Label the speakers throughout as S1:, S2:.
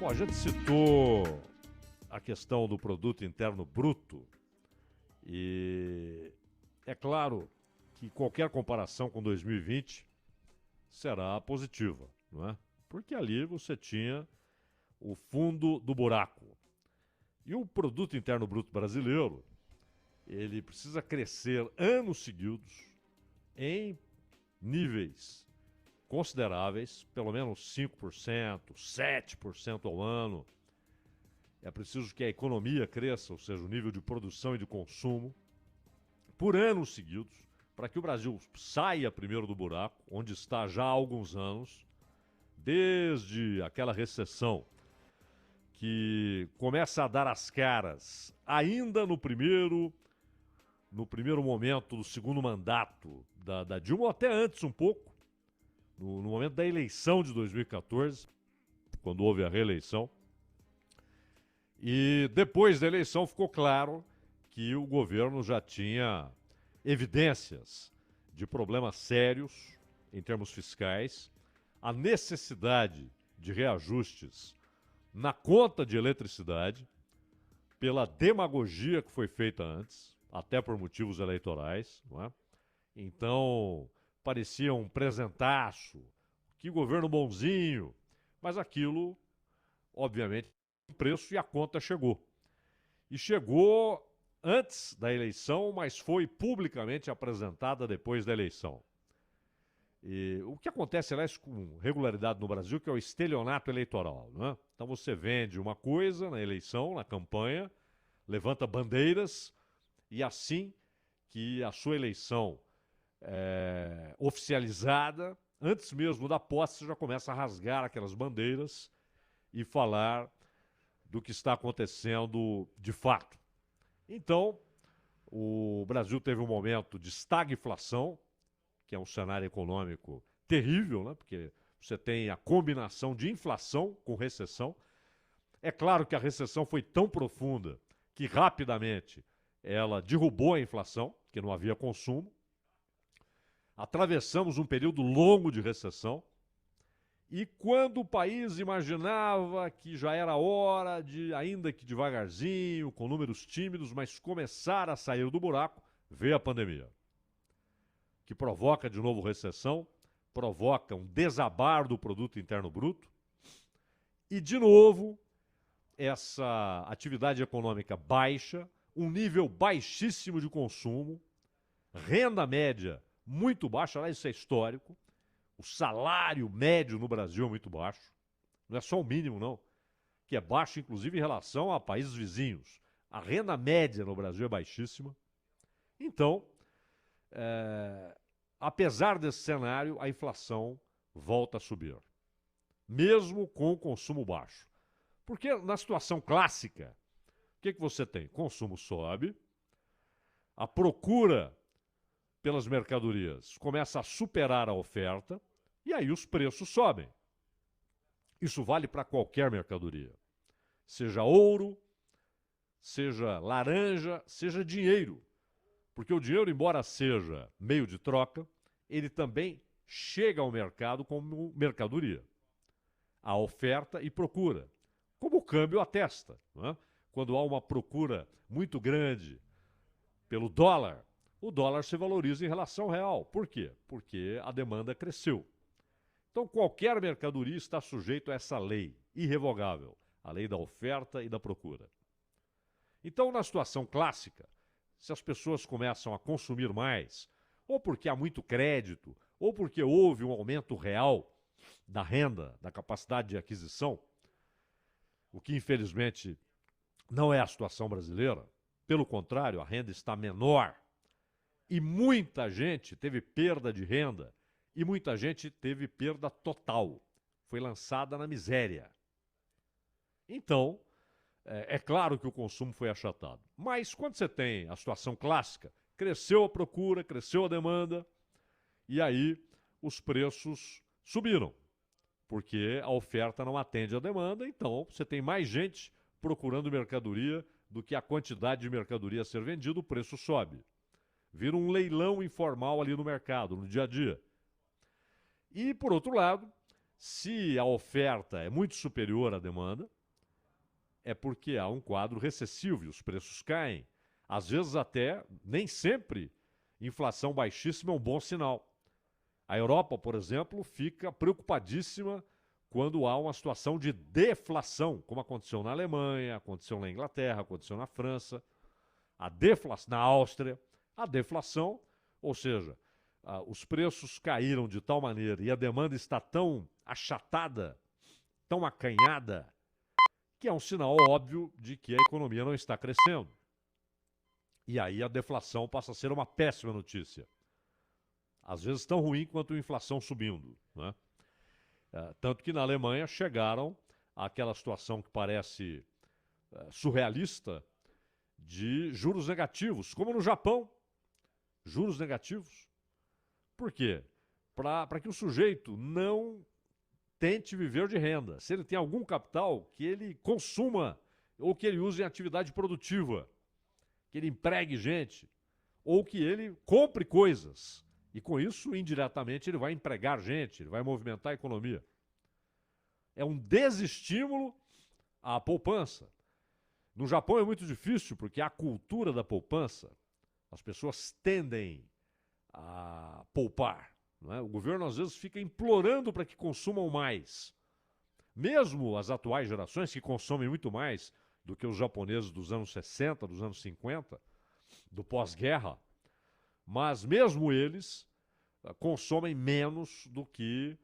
S1: Bom, a gente citou a questão do produto interno bruto e é claro que qualquer comparação com 2020 será positiva, não é? Porque ali você tinha o fundo do buraco. E o produto interno bruto brasileiro, ele precisa crescer anos seguidos em níveis consideráveis, pelo menos 5%, 7% ao ano. É preciso que a economia cresça, ou seja, o nível de produção e de consumo, por anos seguidos, para que o Brasil saia primeiro do buraco, onde está já há alguns anos, desde aquela recessão que começa a dar as caras ainda no primeiro momento do segundo mandato da Dilma, ou até antes um pouco, no momento da eleição de 2014, quando houve a reeleição. E depois da eleição ficou claro que o governo já tinha evidências de problemas sérios em termos fiscais, a necessidade de reajustes na conta de eletricidade, pela demagogia que foi feita antes, até por motivos eleitorais, não é? Então, parecia um presentaço, que governo bonzinho, mas aquilo, obviamente, preço e a conta chegou. E chegou antes da eleição, mas foi publicamente apresentada depois da eleição. E o que acontece, aliás, com regularidade no Brasil, que é o estelionato eleitoral, né? Então você vende uma coisa na eleição, na campanha, levanta bandeiras e assim que a sua eleição é oficializada, antes mesmo da posse, você já começa a rasgar aquelas bandeiras e falar do que está acontecendo de fato. Então, o Brasil teve um momento de estagflação, que é um cenário econômico terrível, né? Porque você tem a combinação de inflação com recessão. É claro que a recessão foi tão profunda que rapidamente ela derrubou a inflação, que não havia consumo. Atravessamos um período longo de recessão. E quando o país imaginava que já era hora de, ainda que devagarzinho, com números tímidos, mas começar a sair do buraco, veio a pandemia, que provoca de novo recessão, provoca um desabar do produto interno bruto e, de novo, essa atividade econômica baixa, um nível baixíssimo de consumo, renda média muito baixa, aliás, isso é histórico. O salário médio no Brasil é muito baixo. Não é só o mínimo, não. Que é baixo, inclusive, em relação a países vizinhos. A renda média no Brasil é baixíssima. Então, apesar desse cenário, a inflação volta a subir. Mesmo com o consumo baixo. Porque na situação clássica, o que você tem? Consumo sobe, a procura pelas mercadorias começa a superar a oferta e aí os preços sobem. Isso vale para qualquer mercadoria. Seja ouro, seja laranja, seja dinheiro. Porque o dinheiro, embora seja meio de troca, ele também chega ao mercado como mercadoria. Há oferta e procura. Como o câmbio atesta, não é? Quando há uma procura muito grande pelo dólar, o dólar se valoriza em relação ao real. Por quê? Porque a demanda cresceu. Então, qualquer mercadoria está sujeito a essa lei irrevogável, a lei da oferta e da procura. Então, na situação clássica, se as pessoas começam a consumir mais, ou porque há muito crédito, ou porque houve um aumento real da renda, da capacidade de aquisição, o que infelizmente não é a situação brasileira, pelo contrário, a renda está menor, e muita gente teve perda de renda, e muita gente teve perda total. Foi lançada na miséria. Então, é claro que o consumo foi achatado. Mas quando você tem a situação clássica, cresceu a procura, cresceu a demanda, e aí os preços subiram. Porque a oferta não atende à demanda, então você tem mais gente procurando mercadoria do que a quantidade de mercadoria a ser vendida, o preço sobe. Vira um leilão informal ali no mercado, no dia a dia. E, por outro lado, Se a oferta é muito superior à demanda, é porque há um quadro recessivo e os preços caem. Às vezes até, nem sempre, inflação baixíssima é um bom sinal. A Europa, por exemplo, fica preocupadíssima quando há uma situação de deflação, como aconteceu na Alemanha, aconteceu na Inglaterra, aconteceu na França, a deflação, na Áustria. A deflação, ou seja, os preços caíram de tal maneira e a demanda está tão achatada, tão acanhada, que é um sinal óbvio de que a economia não está crescendo. E aí a deflação passa a ser uma péssima notícia. Às vezes tão ruim quanto a inflação subindo, né? Tanto que na Alemanha chegaram àquela situação que parece surrealista de juros negativos, como no Japão. Juros negativos. Por quê? Para que o sujeito não tente viver de renda. Se ele tem algum capital, que ele consuma ou que ele use em atividade produtiva, que ele empregue gente, ou que ele compre coisas. E com isso, indiretamente, ele vai empregar gente, ele vai movimentar a economia. É um desestímulo à poupança. No Japão é muito difícil, porque a cultura da poupança, as pessoas tendem a poupar. Não é? O governo, às vezes, fica implorando para que consumam mais. Mesmo as atuais gerações, que consomem muito mais do que os japoneses dos anos 60, dos anos 50, do pós-guerra, mas mesmo eles consomem menos do que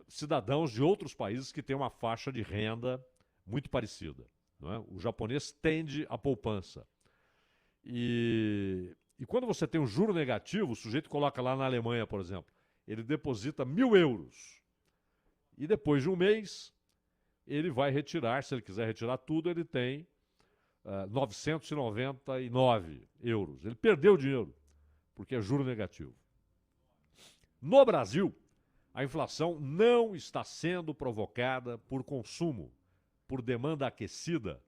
S1: cidadãos de outros países que têm uma faixa de renda muito parecida. Não é? O japonês tende à poupança. E quando você tem um juro negativo, o sujeito coloca lá na Alemanha, por exemplo, ele deposita 1.000 euros. E depois de um mês, ele vai retirar, se ele quiser retirar tudo, ele tem 999 euros. Ele perdeu o dinheiro, porque é juro negativo. No Brasil, a inflação não está sendo provocada por consumo, por demanda aquecida,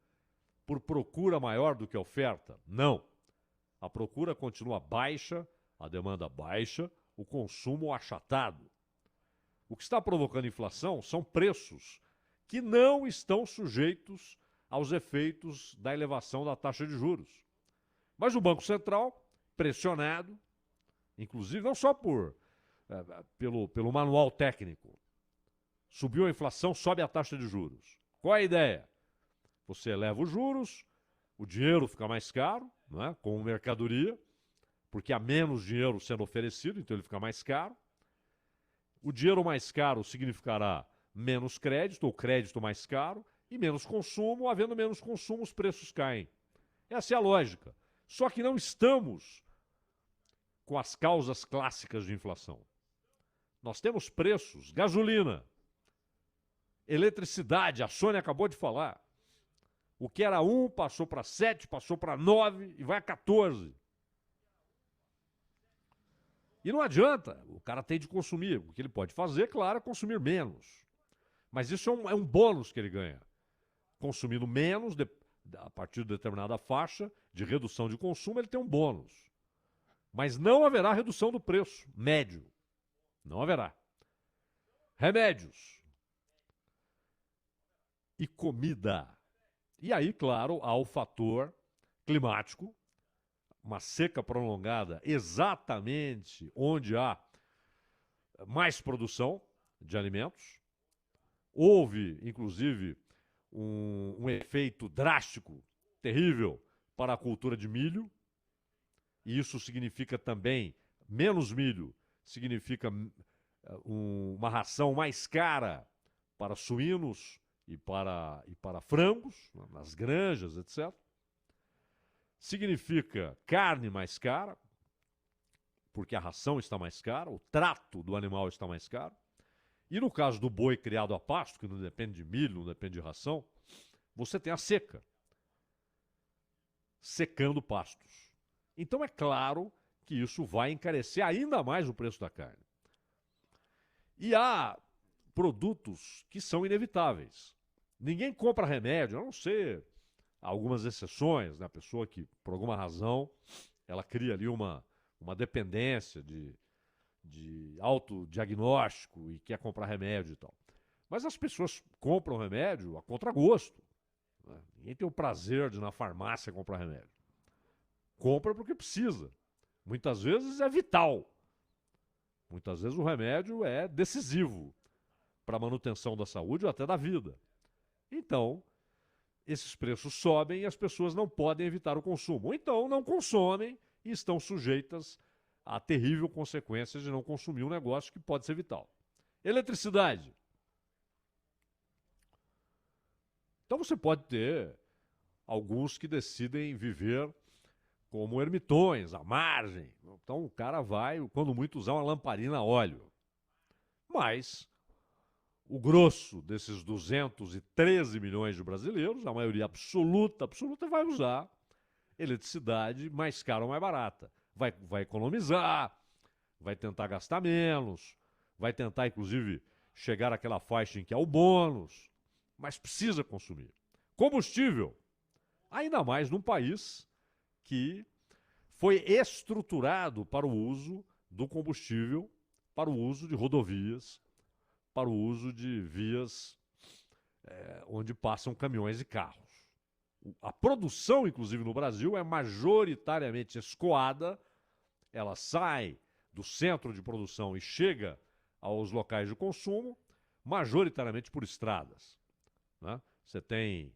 S1: por procura maior do que oferta. Não. A procura continua baixa, a demanda baixa, o consumo achatado. O que está provocando inflação são preços que não estão sujeitos aos efeitos da elevação da taxa de juros. Mas o Banco Central, pressionado, inclusive não só pelo manual técnico, subiu a inflação, sobe a taxa de juros. Qual é a ideia? Você eleva os juros, o dinheiro fica mais caro, não é? Como mercadoria, porque há menos dinheiro sendo oferecido, então ele fica mais caro. O dinheiro mais caro significará menos crédito, ou crédito mais caro, e menos consumo. Havendo menos consumo, os preços caem. Essa é a lógica. Só que não estamos com as causas clássicas de inflação. Nós temos preços, gasolina, eletricidade, a Sônia acabou de falar. O que era 1 passou para 7, passou para 9 e vai a 14. E não adianta, o cara tem de consumir. O que ele pode fazer, claro, é consumir menos. Mas isso é um bônus que ele ganha. Consumindo menos, a partir de determinada faixa de redução de consumo, ele tem um bônus. Mas não haverá redução do preço médio. Não haverá. Remédios. E comida. E aí, claro, há o fator climático, uma seca prolongada exatamente onde há mais produção de alimentos. Houve, inclusive, um efeito drástico, terrível, para a cultura de milho. E isso significa também menos milho, significa uma ração mais cara para suínos e para frangos, nas granjas, etc. Significa carne mais cara, porque a ração está mais cara, o trato do animal está mais caro. E no caso do boi criado a pasto, que não depende de milho, não depende de ração, você tem a seca, secando pastos. Então é claro que isso vai encarecer ainda mais o preço da carne. E há produtos que são inevitáveis. Ninguém compra remédio, a não ser algumas exceções, né? A pessoa que, por alguma razão, ela cria ali uma dependência de de autodiagnóstico e quer comprar remédio e tal. Mas as pessoas compram remédio a contragosto. Né? Ninguém tem o prazer de ir na farmácia comprar remédio. Compra porque precisa. Muitas vezes é vital. Muitas vezes o remédio é decisivo para a manutenção da saúde ou até da vida. Então, esses preços sobem e as pessoas não podem evitar o consumo. Ou então não consomem e estão sujeitas a terrível consequência de não consumir um negócio que pode ser vital. Eletricidade. Então você pode ter alguns que decidem viver como ermitões, à margem. Então o cara vai, quando muito, usar uma lamparina a óleo. Mas o grosso desses 213 milhões de brasileiros, a maioria absoluta, vai usar eletricidade mais cara ou mais barata. Vai economizar, vai tentar gastar menos, vai tentar, inclusive, chegar àquela faixa em que há o bônus, mas precisa consumir. Combustível, ainda mais num país que foi estruturado para o uso do combustível, para o uso de rodovias, para o uso de vias onde passam caminhões e carros. A produção, inclusive no Brasil, é majoritariamente escoada, ela sai do centro de produção e chega aos locais de consumo, majoritariamente por estradas. Né? Você tem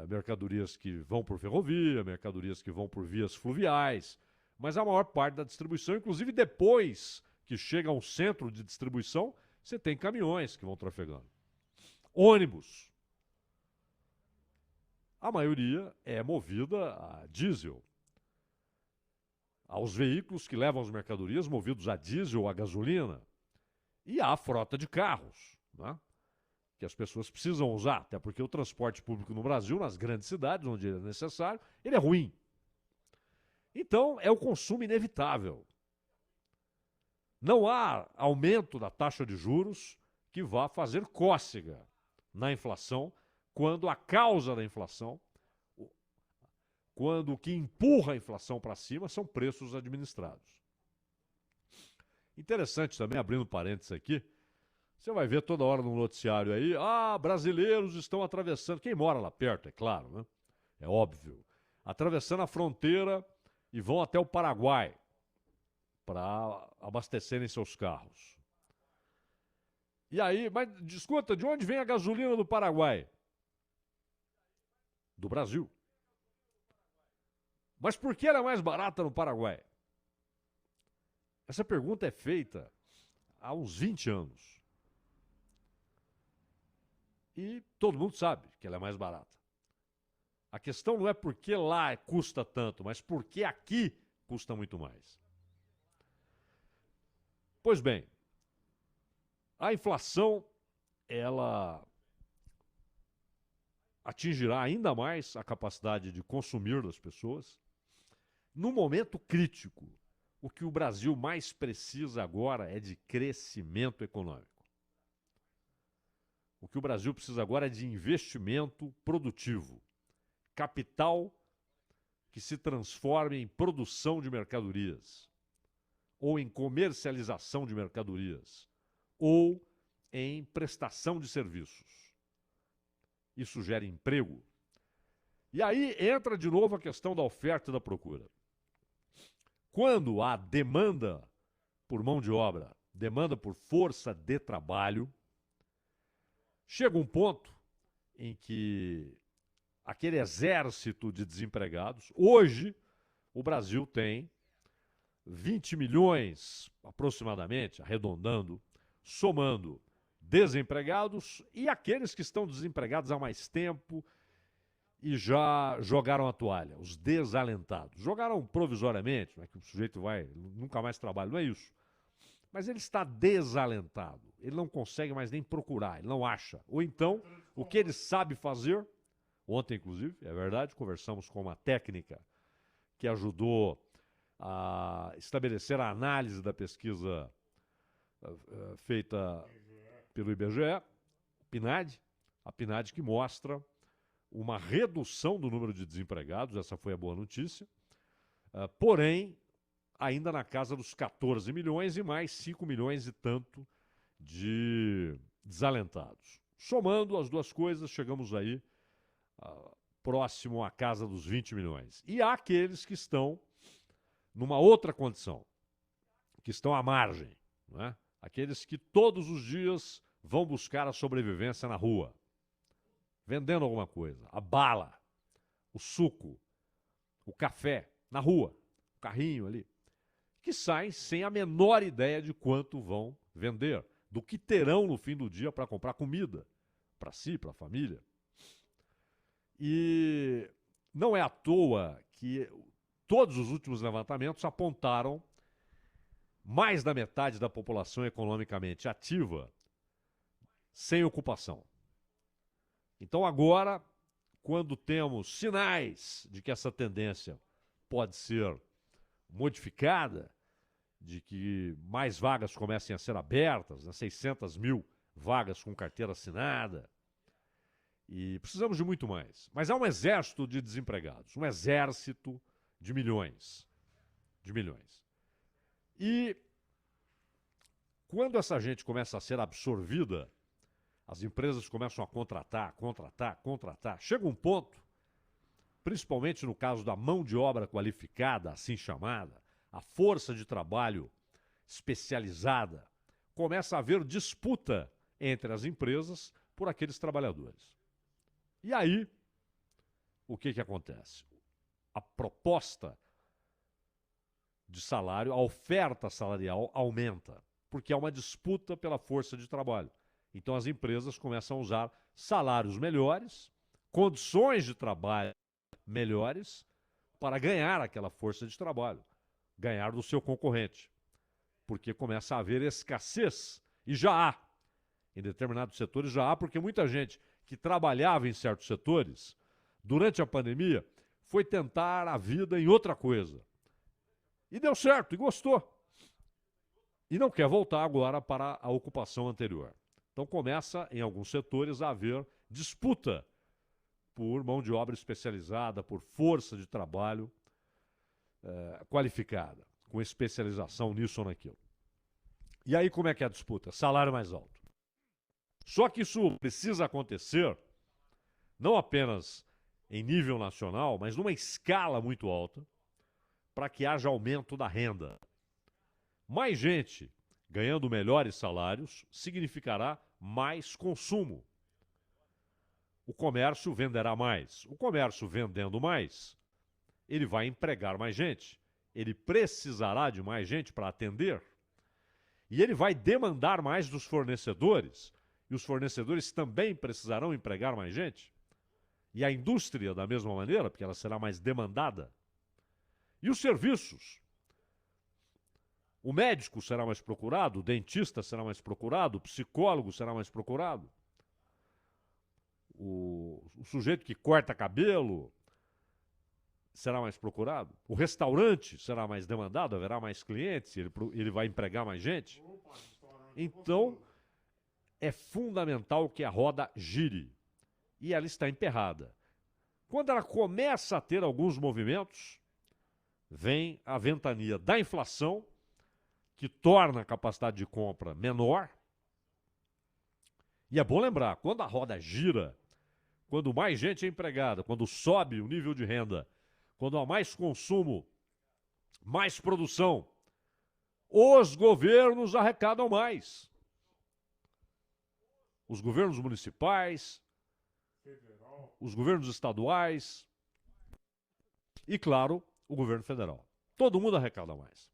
S1: mercadorias que vão por ferrovia, mercadorias que vão por vias fluviais, mas a maior parte da distribuição, inclusive depois que chega a um centro de distribuição, você tem caminhões que vão trafegando. Ônibus. A maioria é movida a diesel. Aos veículos que levam as mercadorias movidos a diesel ou a gasolina. E há a frota de carros, né? Que as pessoas precisam usar, até porque o transporte público no Brasil, nas grandes cidades, onde ele é necessário, ele é ruim. Então, é o consumo inevitável. Não há aumento da taxa de juros que vá fazer cócega na inflação, quando a causa da inflação, quando o que empurra a inflação para cima são preços administrados. Interessante também, abrindo parênteses aqui, você vai ver toda hora no noticiário aí, brasileiros estão atravessando, quem mora lá perto, é claro, né? É óbvio, atravessando a fronteira e vão até o Paraguai para abastecerem seus carros. E aí, mas escuta, de onde vem a gasolina do Paraguai? Do Brasil. Mas por que ela é mais barata no Paraguai? Essa pergunta é feita há uns 20 anos. E todo mundo sabe que ela é mais barata. A questão não é porque lá custa tanto, mas porque aqui custa muito mais. Pois bem, a inflação, ela atingirá ainda mais a capacidade de consumir das pessoas. No momento crítico, o que o Brasil mais precisa agora é de crescimento econômico. O que o Brasil precisa agora é de investimento produtivo. Capital que se transforme em produção de mercadorias, ou em comercialização de mercadorias, ou em prestação de serviços. Isso gera emprego. E aí entra de novo a questão da oferta e da procura. Quando há demanda por mão de obra, demanda por força de trabalho, chega um ponto em que aquele exército de desempregados, hoje o Brasil tem 20 milhões, aproximadamente, arredondando, somando desempregados e aqueles que estão desempregados há mais tempo e já jogaram a toalha, os desalentados. Jogaram provisoriamente, não é que o sujeito nunca mais trabalha, não é isso. Mas ele está desalentado, ele não consegue mais nem procurar, ele não acha. Ou então, o que ele sabe fazer, ontem inclusive, é verdade, conversamos com uma técnica que ajudou a estabelecer a análise da pesquisa feita pelo IBGE, PNAD, a PNAD que mostra uma redução do número de desempregados, essa foi a boa notícia, porém, ainda na casa dos 14 milhões e mais 5 milhões e tanto de desalentados. Somando as duas coisas, chegamos aí próximo à casa dos 20 milhões. E há aqueles que estão numa outra condição, que estão à margem, né? Aqueles que todos os dias vão buscar a sobrevivência na rua, vendendo alguma coisa, a bala, o suco, o café, na rua, o carrinho ali, que saem sem a menor ideia de quanto vão vender, do que terão no fim do dia para comprar comida, para si, para a família. E não é à toa que todos os últimos levantamentos apontaram mais da metade da população economicamente ativa sem ocupação. Então agora, quando temos sinais de que essa tendência pode ser modificada, de que mais vagas comecem a ser abertas, né, 600 mil vagas com carteira assinada, e precisamos de muito mais. Mas há um exército de desempregados, um exército de milhões. De milhões. E quando essa gente começa a ser absorvida, as empresas começam a contratar. Chega um ponto, principalmente no caso da mão de obra qualificada, assim chamada, a força de trabalho especializada, começa a haver disputa entre as empresas por aqueles trabalhadores. E aí, o que acontece? A proposta de salário, a oferta salarial aumenta, porque há uma disputa pela força de trabalho. Então as empresas começam a usar salários melhores, condições de trabalho melhores, para ganhar aquela força de trabalho, ganhar do seu concorrente. Porque começa a haver escassez, e já há. Em determinados setores já há, porque muita gente que trabalhava em certos setores, durante a pandemia, foi tentar a vida em outra coisa. E deu certo, e gostou. E não quer voltar agora para a ocupação anterior. Então começa, em alguns setores, a haver disputa por mão de obra especializada, por força de trabalho qualificada, com especialização nisso ou naquilo. E aí como é que é a disputa? Salário mais alto. Só que isso precisa acontecer não apenas em nível nacional, mas numa escala muito alta, para que haja aumento da renda. Mais gente ganhando melhores salários significará mais consumo. O comércio venderá mais. O comércio vendendo mais, ele vai empregar mais gente. Ele precisará de mais gente para atender. E ele vai demandar mais dos fornecedores. E os fornecedores também precisarão empregar mais gente. E a indústria, da mesma maneira, porque ela será mais demandada. E os serviços? O médico será mais procurado, o dentista será mais procurado, o psicólogo será mais procurado. O sujeito que corta cabelo será mais procurado. O restaurante será mais demandado, haverá mais clientes, ele vai empregar mais gente. Então, é fundamental que a roda gire. E ela está emperrada. Quando ela começa a ter alguns movimentos, vem a ventania da inflação, que torna a capacidade de compra menor. E é bom lembrar, quando a roda gira, quando mais gente é empregada, quando sobe o nível de renda, quando há mais consumo, mais produção, os governos arrecadam mais. Os governos municipais, os governos estaduais e, claro, o governo federal. Todo mundo arrecada mais.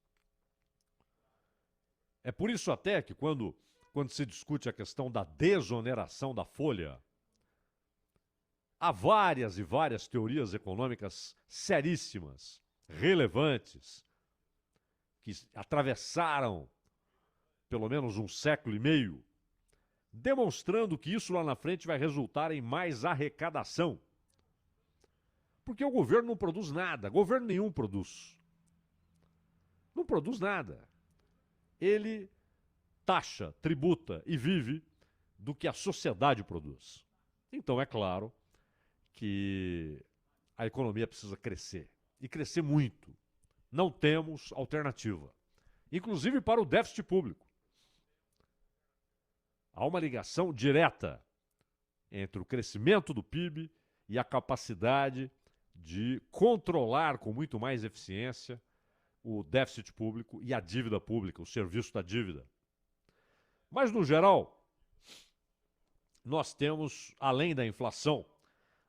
S1: É por isso até que quando se discute a questão da desoneração da folha, há várias e várias teorias econômicas seríssimas, relevantes, que atravessaram pelo menos um século e meio, demonstrando que isso lá na frente vai resultar em mais arrecadação. Porque o governo não produz nada, governo nenhum produz. Não produz nada. Ele taxa, tributa e vive do que a sociedade produz. Então é claro que a economia precisa crescer. E crescer muito. Não temos alternativa. Inclusive para o déficit público. Há uma ligação direta entre o crescimento do PIB e a capacidade de controlar com muito mais eficiência o déficit público e a dívida pública, o serviço da dívida. Mas, no geral, nós temos, além da inflação,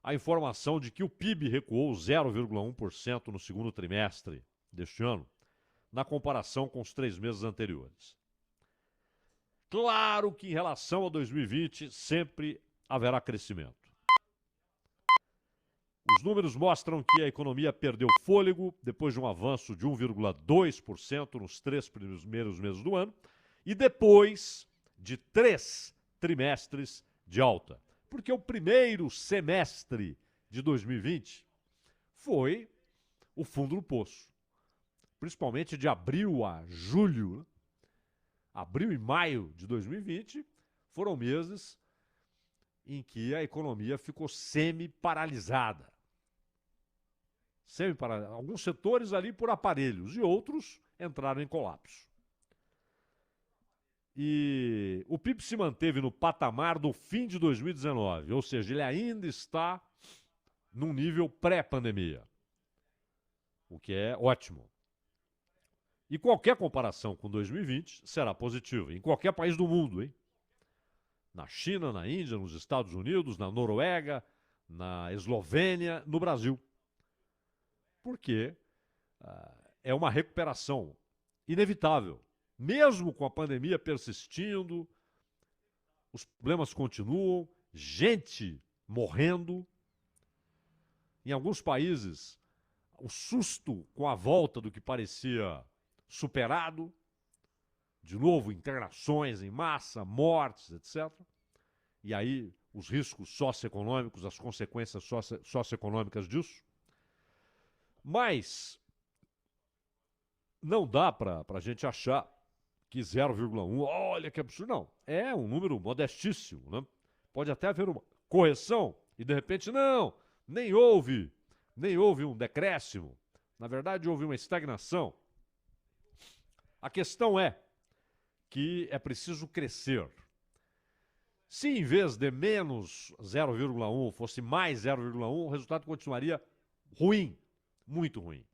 S1: a informação de que o PIB recuou 0,1% no segundo trimestre deste ano, na comparação com os 3 meses anteriores. Claro que em relação a 2020 sempre haverá crescimento. Os números mostram que a economia perdeu fôlego depois de um avanço de 1,2% nos 3 primeiros meses do ano e depois de 3 trimestres de alta. Porque o primeiro semestre de 2020 foi o fundo do poço. Principalmente de abril a julho, né? Abril e maio de 2020 foram meses em que a economia ficou semi-paralisada. Alguns setores ali por aparelhos e outros entraram em colapso. E o PIB se manteve no patamar do fim de 2019, ou seja, ele ainda está num nível pré-pandemia, o que é ótimo. E qualquer comparação com 2020 será positiva, em qualquer país do mundo, hein? Na China, na Índia, nos Estados Unidos, na Noruega, na Eslovênia, no Brasil. Porque é uma recuperação inevitável. Mesmo com a pandemia persistindo, os problemas continuam, gente morrendo. Em alguns países, o susto com a volta do que parecia superado, de novo, internações em massa, mortes, etc. E aí, os riscos socioeconômicos, as consequências socioeconômicas disso. Mas não dá para a gente achar que 0,1, olha que absurdo. Não, é um número modestíssimo, né? Pode até haver uma correção e, de repente, não, nem houve um decréscimo. Na verdade, houve uma estagnação. A questão é que é preciso crescer. Se em vez de menos 0,1 fosse mais 0,1, o resultado continuaria ruim, muito ruim.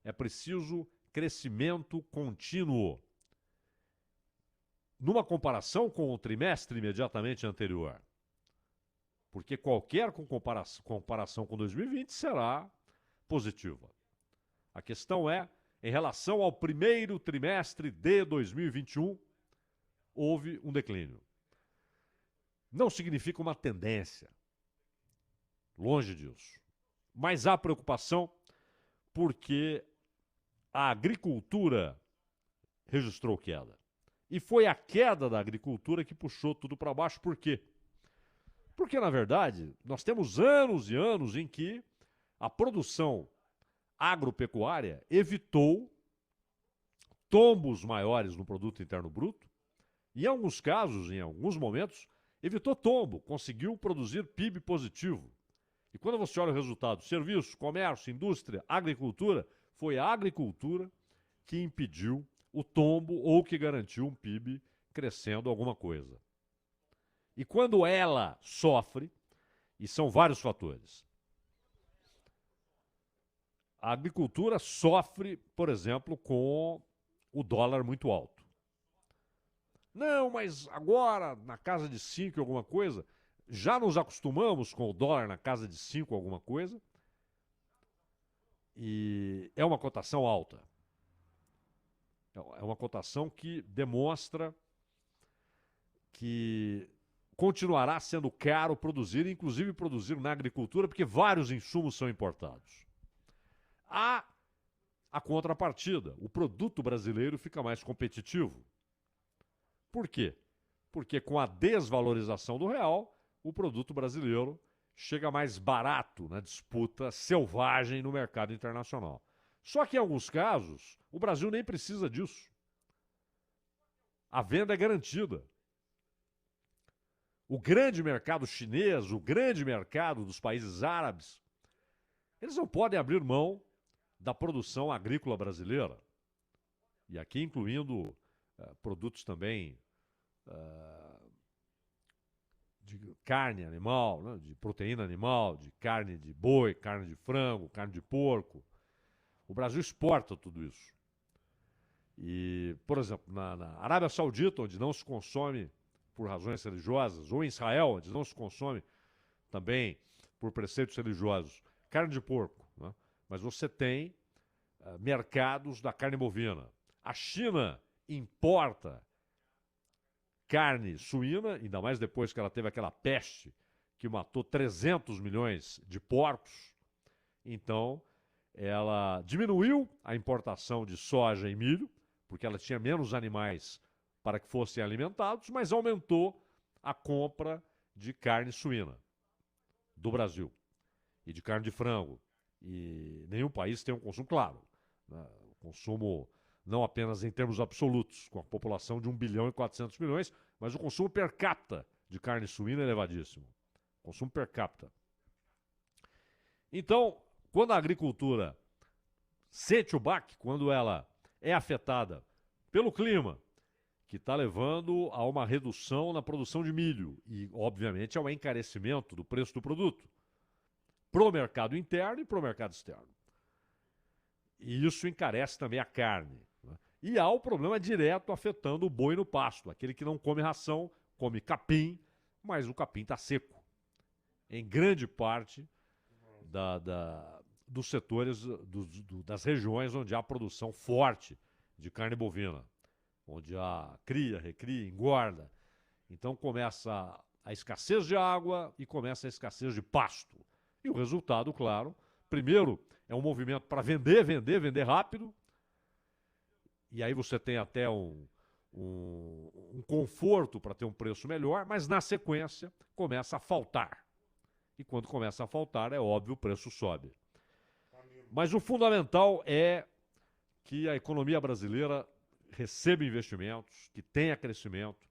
S1: É preciso crescimento contínuo. Numa comparação com o trimestre imediatamente anterior. Porque qualquer comparação com 2020 será positiva. A questão é, em relação ao primeiro trimestre de 2021, houve um declínio. Não significa uma tendência. Longe disso. Mas há preocupação porque a agricultura registrou queda. E foi a queda da agricultura que puxou tudo para baixo. Por quê? Porque, na verdade, nós temos anos e anos em que a produção agropecuária evitou tombos maiores no produto interno bruto e, em alguns casos, em alguns momentos, evitou tombo, conseguiu produzir PIB positivo. E quando você olha o resultado, serviço, comércio, indústria, agricultura, foi a agricultura que impediu o tombo ou que garantiu um PIB crescendo alguma coisa. E quando ela sofre, e são vários fatores, a agricultura sofre, por exemplo, com o dólar muito alto. Não, mas agora, na casa de 5 alguma coisa, já nos acostumamos com o dólar na casa de 5 alguma coisa, e é uma cotação alta. É uma cotação que demonstra que continuará sendo caro produzir, inclusive produzir na agricultura, porque vários insumos são importados. Há a contrapartida. O produto brasileiro fica mais competitivo. Por quê? Porque com a desvalorização do real, o produto brasileiro chega mais barato na disputa selvagem no mercado internacional. Só que em alguns casos, o Brasil nem precisa disso. A venda é garantida. O grande mercado chinês, o grande mercado dos países árabes, eles não podem abrir mão da produção agrícola brasileira, e aqui incluindo produtos também de carne animal, né, de proteína animal, de carne de boi, carne de frango, carne de porco. O Brasil exporta tudo isso. E, por exemplo, na Arábia Saudita, onde não se consome por razões religiosas, ou em Israel, onde não se consome também por preceitos religiosos, carne de porco, né? Mas você tem mercados da carne bovina. A China importa carne suína, ainda mais depois que ela teve aquela peste que matou 300 milhões de porcos. Então, ela diminuiu a importação de soja e milho, porque ela tinha menos animais para que fossem alimentados, mas aumentou a compra de carne suína do Brasil e de carne de frango. E nenhum país tem um consumo, claro, né? O consumo não apenas em termos absolutos, com a população de 1 bilhão e 400 milhões, mas o consumo per capita de carne suína é elevadíssimo. Consumo per capita. Então, quando a agricultura sente o baque, quando ela é afetada pelo clima, que está levando a uma redução na produção de milho e, obviamente, ao encarecimento do preço do produto para o mercado interno e para o mercado externo. E isso encarece também a carne, né? E há o problema direto afetando o boi no pasto, aquele que não come ração, come capim, mas o capim está seco. Em grande parte dos setores, das regiões onde há produção forte de carne bovina, onde há cria, recria, engorda. Então começa a escassez de água e começa a escassez de pasto. E o resultado, claro, primeiro é um movimento para vender rápido, e aí você tem até um conforto para ter um preço melhor, mas na sequência começa a faltar. E quando começa a faltar, é óbvio, o preço sobe. Mas o fundamental é que a economia brasileira receba investimentos, que tenha crescimento,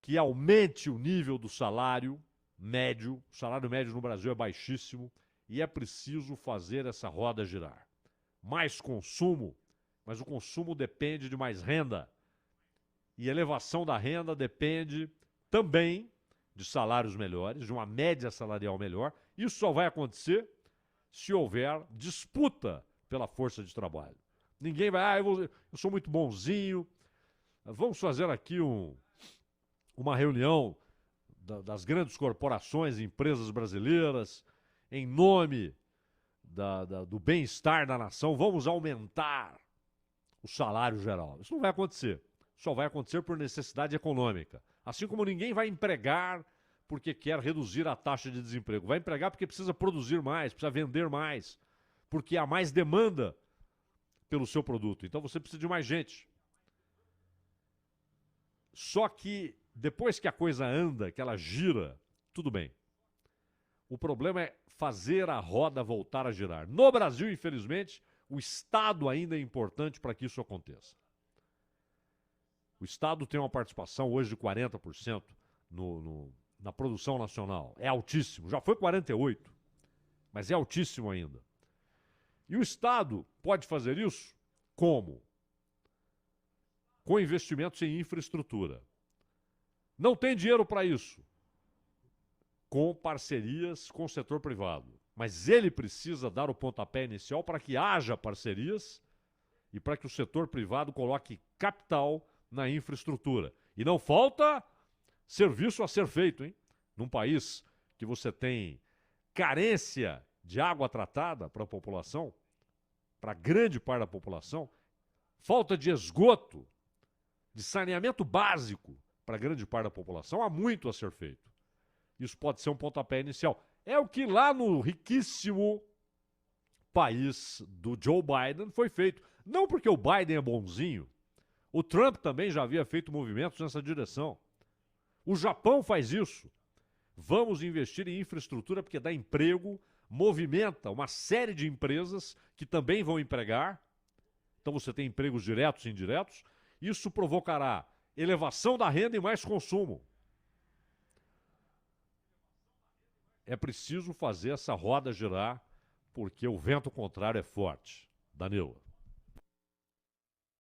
S1: que aumente o nível do salário médio. O salário médio no Brasil é baixíssimo e é preciso fazer essa roda girar. Mais consumo, mas o consumo depende de mais renda. E a elevação da renda depende também de salários melhores, de uma média salarial melhor. Isso só vai acontecer se houver disputa pela força de trabalho. Ninguém vai, eu sou muito bonzinho, vamos fazer aqui uma reunião das grandes corporações e empresas brasileiras em nome do bem-estar da nação, vamos aumentar o salário geral. Isso não vai acontecer. Só vai acontecer por necessidade econômica. Assim como ninguém vai empregar porque quer reduzir a taxa de desemprego. Vai empregar porque precisa produzir mais, precisa vender mais, porque há mais demanda pelo seu produto. Então você precisa de mais gente. Só que depois que a coisa anda, que ela gira, tudo bem. O problema é fazer a roda voltar a girar. No Brasil, infelizmente, o Estado ainda é importante para que isso aconteça. O Estado tem uma participação hoje de 40% na produção nacional. É altíssimo. Já foi 48%, mas é altíssimo ainda. E o Estado pode fazer isso como? Com investimentos em infraestrutura. Não tem dinheiro para isso. Com parcerias com o setor privado. Mas ele precisa dar o pontapé inicial para que haja parcerias e para que o setor privado coloque capital na infraestrutura. E não falta serviço a ser feito, hein? Num país que você tem carência de água tratada para a população, para grande parte da população, falta de esgoto, de saneamento básico para grande parte da população, há muito a ser feito. Isso pode ser um pontapé inicial. É o que lá no riquíssimo país do Joe Biden foi feito. Não porque o Biden é bonzinho. O Trump também já havia feito movimentos nessa direção. O Japão faz isso. Vamos investir em infraestrutura porque dá emprego, movimenta uma série de empresas que também vão empregar. Então você tem empregos diretos e indiretos. Isso provocará elevação da renda e mais consumo. É preciso fazer essa roda girar porque o vento contrário é forte. Danilo.